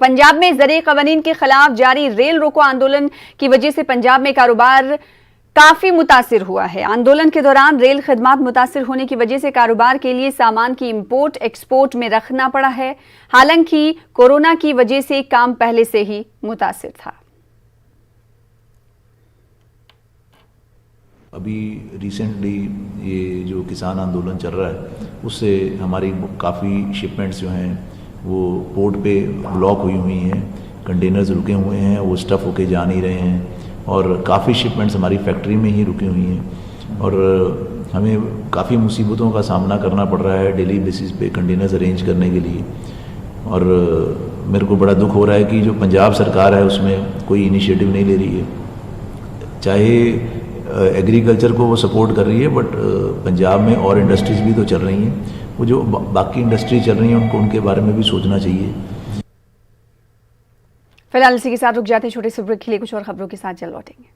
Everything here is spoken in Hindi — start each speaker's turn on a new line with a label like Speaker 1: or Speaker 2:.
Speaker 1: पंजाब में ज़रिए क़वानीन के खिलाफ जारी रेल रोको आंदोलन की वजह से पंजाब में कारोबार काफी मुतासिर हुआ है। आंदोलन के दौरान रेल खदमात मुतासिर होने की वजह से कारोबार के लिए सामान की इंपोर्ट एक्सपोर्ट में रखना पड़ा है। हालांकि कोरोना की वजह से काम पहले से ही मुतासिर था।
Speaker 2: अभी रिसेंटली ये जो किसान आंदोलन चल रहा है उससे हमारी काफ़ी शिपमेंट्स जो हैं वो पोर्ट पे ब्लॉक हुई हैं, कंटेनर्स रुके हुए हैं, वो स्टफ़ होके जा नहीं रहे हैं और काफ़ी शिपमेंट्स हमारी फैक्ट्री में ही रुकी हुई हैं और हमें काफ़ी मुसीबतों का सामना करना पड़ रहा है डेली बेसिस पे कंटेनर्स अरेंज करने के लिए। और मेरे को बड़ा दुख हो रहा है कि जो पंजाब सरकार है उसमें कोई इनिशिएटिव नहीं ले रही है। चाहे एग्रीकल्चर को वो सपोर्ट कर रही है बट पंजाब में और इंडस्ट्रीज़ भी तो चल रही हैं, वो जो बाकी इंडस्ट्री चल रही हैं उनको उनके बारे में भी सोचना चाहिए।
Speaker 1: फिलहाल इसी के साथ रुक जाते हैं छोटे से ब्रेक के लिए, कुछ और खबरों के साथ जल्द लौटेंगे।